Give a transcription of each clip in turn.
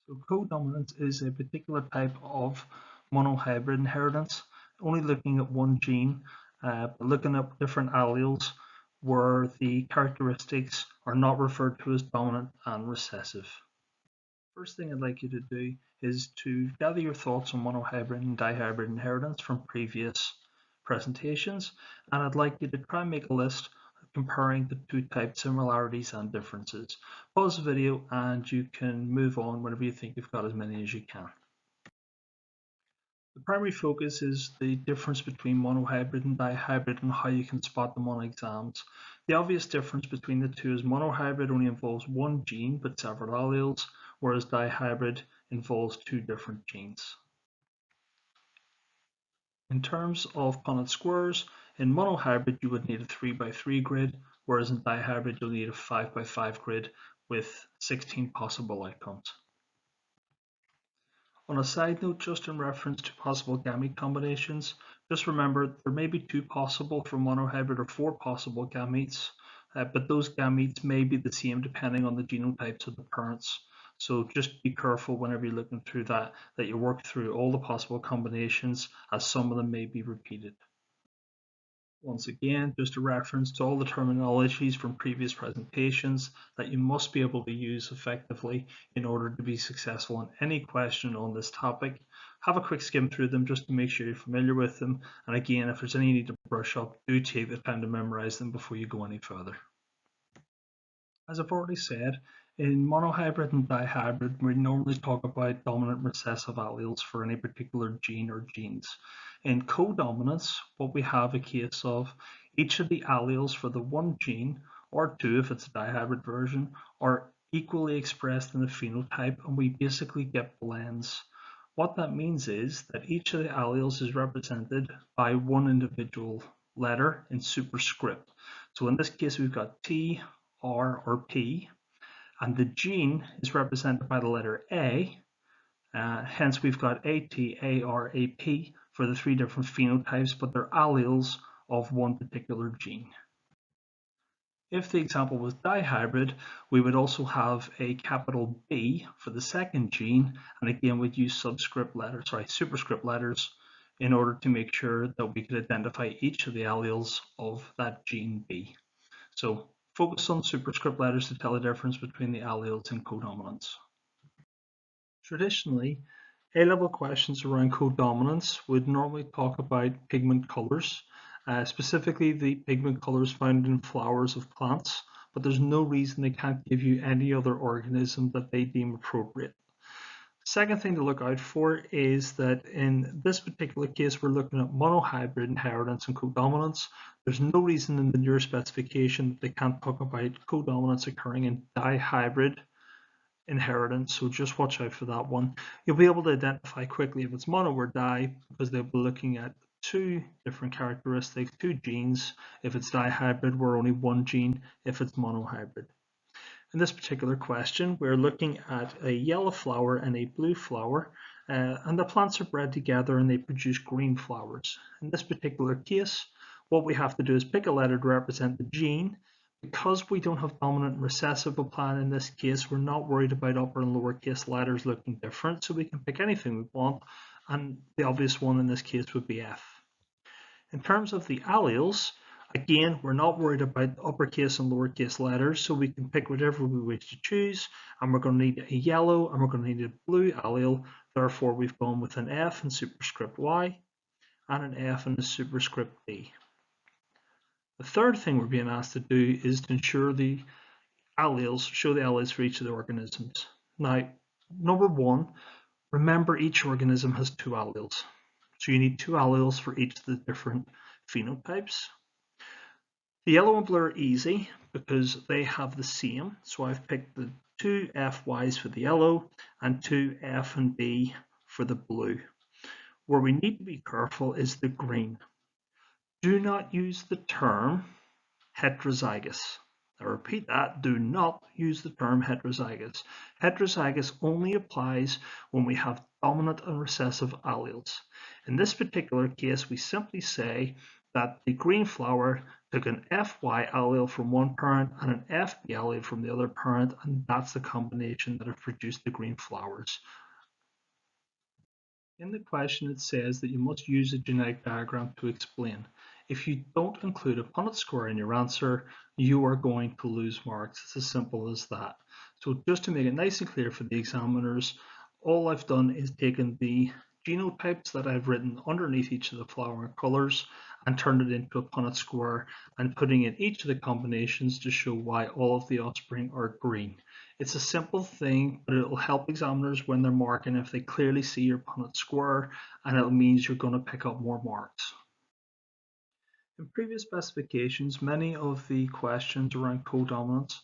So codominance is a particular type of monohybrid inheritance, only looking at one gene, but looking at different alleles where the characteristics are not referred to as dominant and recessive. First thing I'd like you to do is to gather your thoughts on monohybrid and dihybrid inheritance from previous presentations, and I'd like you to try and make a list comparing the two types, similarities and differences. Pause the video and you can move on whenever you think you've got as many as you can. The primary focus is the difference between monohybrid and dihybrid and how you can spot them on exams. The obvious difference between the two is monohybrid only involves one gene but several alleles, whereas dihybrid involves two different genes. In terms of Punnett squares, in monohybrid you would need a 3x3 grid, whereas in dihybrid you'll need a 5x5 grid with 16 possible outcomes. On a side note, just in reference to possible gamete combinations, just remember there may be 2 possible for monohybrid or 4 possible gametes, but those gametes may be the same depending on the genotypes of the parents. So just be careful whenever you're looking through that you work through all the possible combinations, as some of them may be repeated. Once again, just a reference to all the terminologies from previous presentations that you must be able to use effectively in order to be successful in any question on this topic. Have a quick skim through them just to make sure you're familiar with them. And again, if there's any need to brush up, do take the time to memorize them before you go any further. As I've already said, in monohybrid and dihybrid, we normally talk about dominant recessive alleles for any particular gene or genes. In codominance, what we have a case of each of the alleles for the one gene, or two if it's a dihybrid version, are equally expressed in the phenotype, and we basically get blends. What that means is that each of the alleles is represented by one individual letter in superscript. So in this case, we've got T, R, or P, and the gene is represented by the letter A. Hence, we've got AT, AR, AP for the 3 different phenotypes, but they're alleles of one particular gene. If the example was dihybrid, we would also have a capital B for the second gene, and again we'd use superscript letters in order to make sure that we could identify each of the alleles of that gene B. So focus on superscript letters to tell the difference between the alleles in codominance. Traditionally, A-level questions around codominance would normally talk about pigment colors, specifically the pigment colors found in flowers of plants, but there's no reason they can't give you any other organism that they deem appropriate. Second thing to look out for is that in this particular case, we're looking at monohybrid inheritance and codominance. There's no reason in the newer specification that they can't talk about codominance occurring in dihybrid inheritance, so just watch out for that one. You'll be able to identify quickly if it's mono or di because they'll be looking at 2 different characteristics, 2 genes. If it's dihybrid, we're only 1 gene. If it's monohybrid. In this particular question, we're looking at a yellow flower and a blue flower, and the plants are bred together and they produce green flowers. In this particular case, what we have to do is pick a letter to represent the gene. Because we don't have dominant and recessive applied in this case, we're not worried about upper and lower case letters looking different, so we can pick anything we want, and the obvious one in this case would be F. In terms of the alleles, again, we're not worried about uppercase and lowercase letters, so we can pick whatever we wish to choose, and we're going to need a yellow and we're going to need a blue allele. Therefore, we've gone with an F in superscript Y and an F in the superscript D. The third thing we're being asked to do is to ensure the alleles, show the alleles for each of the organisms. Now, number 1, remember each organism has 2 alleles. So you need 2 alleles for each of the different phenotypes. The yellow and blue are easy because they have the same. So I've picked the 2 FYs for the yellow and 2 F and B for the blue. Where we need to be careful is the green. Do not use the term heterozygous. I repeat that, do not use the term heterozygous. Heterozygous only applies when we have dominant and recessive alleles. In this particular case, we simply say that the green flower took an FY allele from one parent and an FB allele from the other parent, and that's the combination that have produced the green flowers. In the question, it says that you must use a genetic diagram to explain. If you don't include a Punnett square in your answer, you are going to lose marks. It's as simple as that. So just to make it nice and clear for the examiners, all I've done is taken the genotypes that I've written underneath each of the flowering colors and turned it into a Punnett square and putting in each of the combinations to show why all of the offspring are green. It's a simple thing, but it will help examiners when they're marking if they clearly see your Punnett square, and it means you're going to pick up more marks. In previous specifications, many of the questions around codominance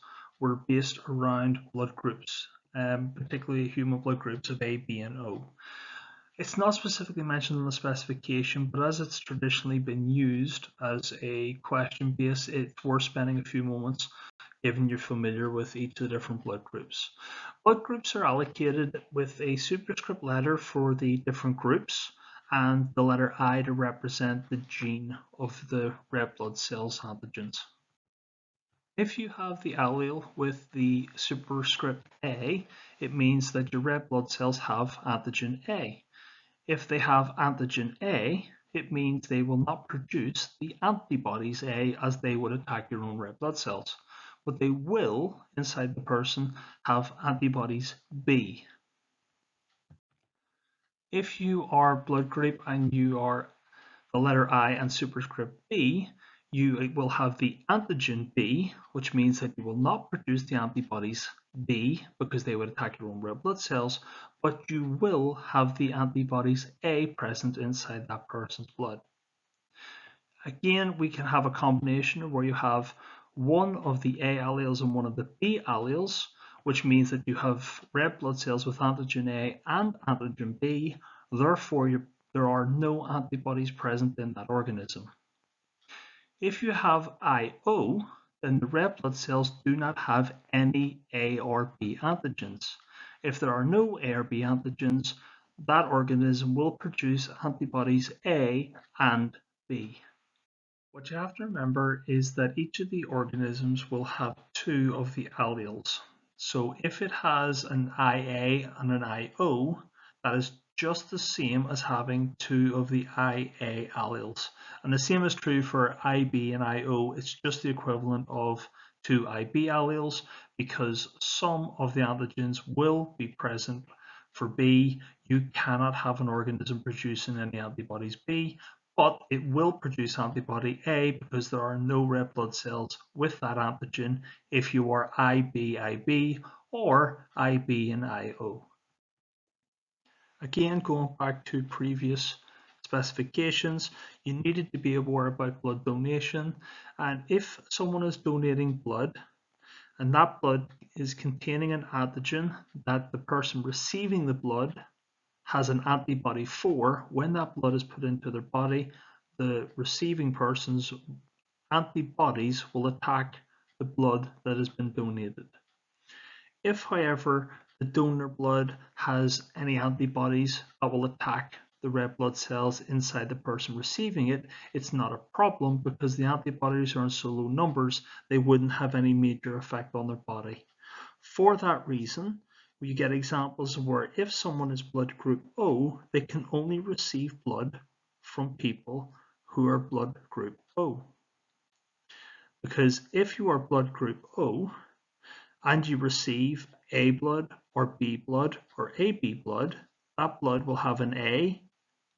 were based around blood groups, particularly human blood groups of A, B, and O. It's not specifically mentioned in the specification, but as it's traditionally been used as a question base, it's worth spending a few moments given you're familiar with each of the different blood groups. Blood groups are allocated with a superscript letter for the different groups and the letter I to represent the gene of the red blood cells antigens. If you have the allele with the superscript A, it means that your red blood cells have antigen A. If they have antigen A, it means they will not produce the antibodies A as they would attack your own red blood cells, but they will, inside the person, have antibodies B. If you are blood group and you are the letter I and superscript B, you will have the antigen B, which means that you will not produce the antibodies B because they would attack your own red blood cells, but you will have the antibodies A present inside that person's blood. Again, we can have a combination where you have one of the A alleles and one of the B alleles, which means that you have red blood cells with antigen A and antigen B. Therefore, there are no antibodies present in that organism. If you have IO, then the red blood cells do not have any A or B antigens. If there are no A or B antigens, that organism will produce antibodies A and B. What you have to remember is that each of the organisms will have two of the alleles. So if it has an IA and an IO, that is just the same as having two of the IA alleles. And the same is true for IB and IO. It's just the equivalent of two IB alleles because some of the antigens will be present for B. You cannot have an organism producing any antibodies B, but it will produce antibody A because there are no red blood cells with that antigen if you are IB or IB and IO. Again, going back to previous specifications, you needed to be aware about blood donation, and if someone is donating blood and that blood is containing an antigen that the person receiving the blood has an antibody for, when that blood is put into their body, the receiving person's antibodies will attack the blood that has been donated. If, however, the donor blood has any antibodies that will attack the red blood cells inside the person receiving it, it's not a problem because the antibodies are in so low numbers they wouldn't have any major effect on their body. For that reason, you get examples of where if someone is blood group O, they can only receive blood from people who are blood group O. Because if you are blood group O and you receive A blood or B blood or AB blood, that blood will have an A,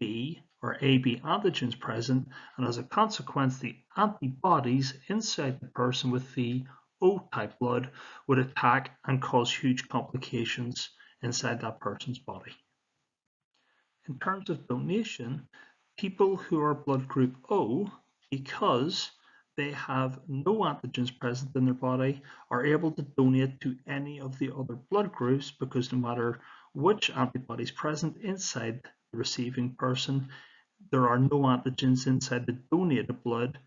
B, or AB antigens present, and as a consequence, the antibodies inside the person with the O-type blood would attack and cause huge complications inside that person's body. In terms of donation, people who are blood group O, because they have no antigens present in their body, are able to donate to any of the other blood groups because no matter which antibodies present inside the receiving person, there are no antigens inside the donated blood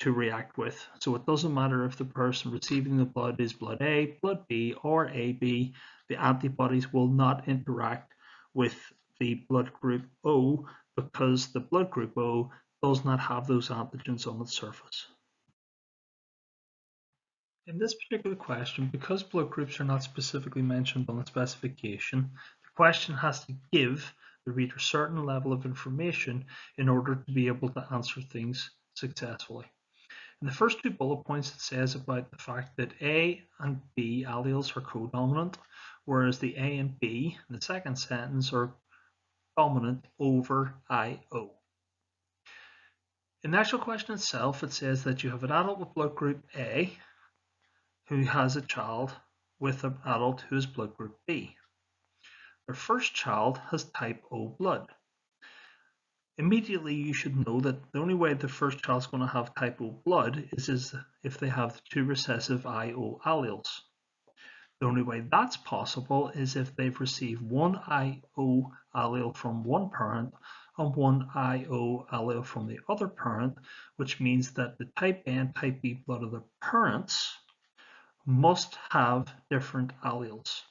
to react with. So it doesn't matter if the person receiving the blood is blood A, blood B, or AB, the antibodies will not interact with the blood group O because the blood group O does not have those antigens on its surface. In this particular question, because blood groups are not specifically mentioned on the specification, the question has to give the reader a certain level of information in order to be able to answer things successfully. In the first two bullet points, it says about the fact that A and B alleles are codominant, whereas the A and B in the second sentence are dominant over IO. In the actual question itself, it says that you have an adult with blood group A who has a child with an adult who is blood group B. Their first child has type O blood. Immediately you should know that the only way the first child is going to have type O blood is if they have the two recessive IO alleles. The only way that's possible is if they've received one IO allele from one parent and one IO allele from the other parent, which means that the type A and type B blood of the parents must have different alleles.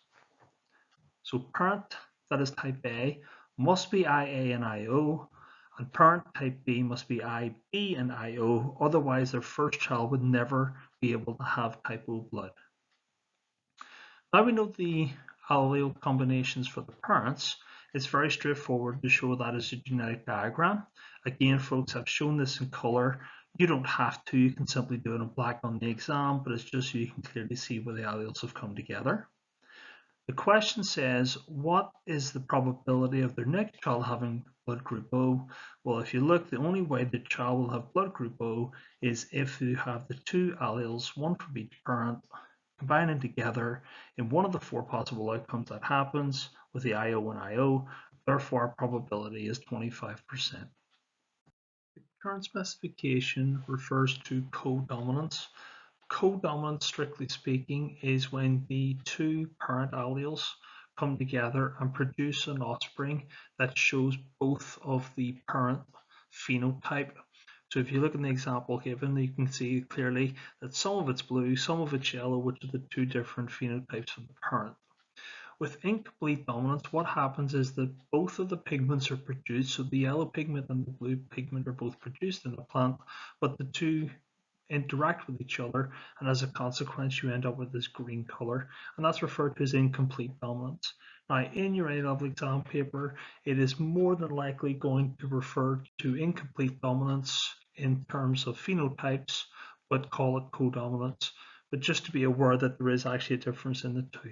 So parent that is type A must be IA and IO, and parent type B must be IB and IO, otherwise their first child would never be able to have type O blood. Now we know the allele combinations for the parents. It's very straightforward to show that as a genetic diagram. Again, folks, I've shown this in color. You don't have to, you can simply do it in black on the exam, but it's just so you can clearly see where the alleles have come together. The question says, what is the probability of their next child having blood group O? Well, if you look, the only way the child will have blood group O is if you have the two alleles, one from each parent, combining together in one of the four possible outcomes that happens with the IO and IO. Therefore, our probability is 25%. The current specification refers to codominance. Codominance, strictly speaking, is when the two parent alleles come together and produce an offspring that shows both of the parent phenotype. So if you look in the example given, you can see clearly that some of it's blue, some of it's yellow, which are the two different phenotypes of the parent. With incomplete dominance, what happens is that both of the pigments are produced, so the yellow pigment and the blue pigment are both produced in the plant, but the two interact with each other, and as a consequence you end up with this green color, and that's referred to as incomplete dominance. Now in your A-level exam paper, it is more than likely going to refer to incomplete dominance in terms of phenotypes, but call it codominance. But just to be aware that there is actually a difference in the two.